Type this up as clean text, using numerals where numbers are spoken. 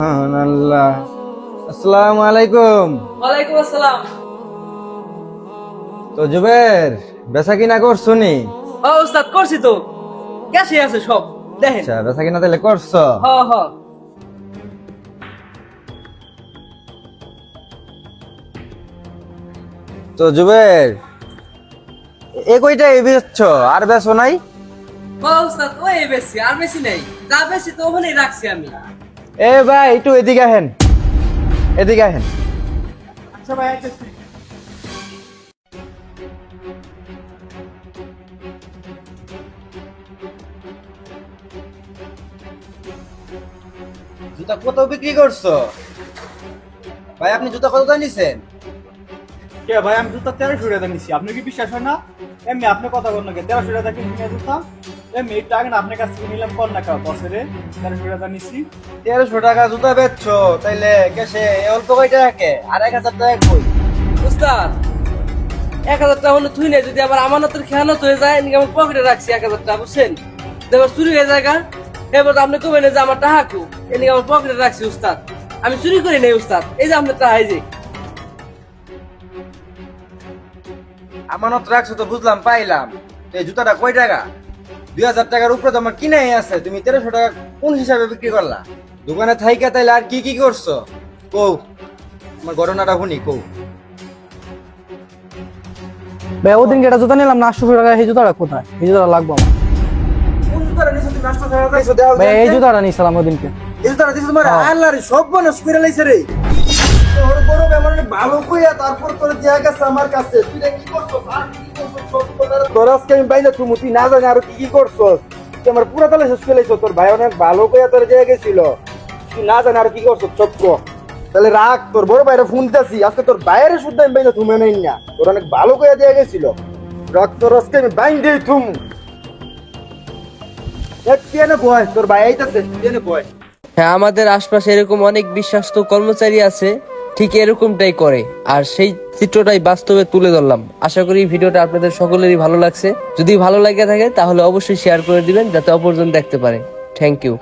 আল্লাহ। আসসালামু আলাইকুম। ওয়ালাইকুম আসসালাম। তো জুবের বেচা কিনা করছো নি? উস্তাদ করছি তো, ক্যাশে আছে সব দেখেন। আচ্ছা, বেচা কিনা তাহলে করছো। হ হ। তো জুবের এ কইটাই বেচছো, আর বেচো নাই? উস্তাদ ওই বেশি আর বেশি নেই, যা বেশি তো ওখানেই রাখছি আমি। এ ভাই একটু এদিকে আহেন, এদিকে আহেন। আচ্ছা ভাই আইতেছি। জুতা কত বিক্রি করছো ভাই? আপনি জুতা কত নিছেন? কে ভাই, আমি জুতা 1300 টাকা নিছি। আপনি কি বিশ্বাস হয় না? এমনি আপনি কথা বল না কে? 1300 টাকা কিনে জুতা এমনি একটু আগে না আপনার কাছ থেকে নিলাম কর না কা বছরে 1300 টাকা নিছি। 1300 টাকা জুতা বেচছো, তাইলে কেসে অল্প কয়টা রাখে? আর 1000 টাকা কই? উস্তাদ 1000 টাকা হলে তুই নেই, যদি আবার আমানতের খেয়ানত হয়ে যায় এদিকে আমার পকেটে রাখছি 1000 টাকা, বুঝছেন? এবার চুরি হয়ে যায় গা, এবার আপনি কবেন যে আমার টাকা কু, এদিকে আমার পকেটে রাখছি উস্তাদ। আমি চুরি করি নাই উস্তাদ, এই যে আপনার টাকা, এই যে। আমানত রাখছো তো বুঝলাম, পাইলাম। তো এই জুতাটা কয় টাকা? 2000 টাকার উপরে তো আমার কিনাই আছে, তুমি 1300 টাকা কোন হিসাবে বিক্রি করলা? দোকানে থাইকা তাইলে আর কি কি করছো কও, আমার ঘটনাটা শুনি কও। ভাই ওদিনকে একটা জুতা নিলাম না 800 টাকা, এই জুতাটা কোথায়? এই জুতাটা লাগবে আমার কোন জুতাটা নিছো তুমি? 800 টাকা দিছো, দাও। ভাই। এই জুতাটা নিছিলাম ওদিনকে। এই জুতাটা দিছো তোমার? হ্যাঁ। আল্লাহ রে, সব বনস করে লাইছে রে। তোর বড় বেমার ভালো কইয়া তারপর তোর জায়গা আছে আমার কাছে, তুই এটা কি করছস? আর কি করছস? সব কথা তোর আজকে আমি বাইনা তুমি তুই না জানি আর কি কি করছস। তুই আমার পুরো তালে শেষ করে লাইছো। তোর ভাই অনেক ভালো কইয়া তোর জায়গা ছিল, তুই না জানি আর কি করছস সব কো। তাহলে রাখ, তোর বড় ভাইরে ফোন দিতেছি, আজকে তোর বাইরে শুদ্ধ আমি বাইনা তুমি নেই না, তোর অনেক ভালো কইয়া দেয়া গেছিল। রাখ, তোর আজকে আমি বাইন দেই তুম। এক পিয়ানে বয়, তোর ভাই আইতাছে, পিয়ানে বয়। হ্যাঁ, আমাদের আশপাশে এরকম অনেক বিশ্বাস্ত কর্মচারী আছে, ঠিক এরকমটাই করে, আর সেই চিত্রটাই বাস্তবে তুলে ধরলাম। আশা করি ভিডিওটা আপনাদের সকলেরই ভালো লাগছে। যদি ভালো লাগে থাকে তাহলে অবশ্যই শেয়ার করে দিবেন, যাতে অপরজন দেখতে পারে। Thank you.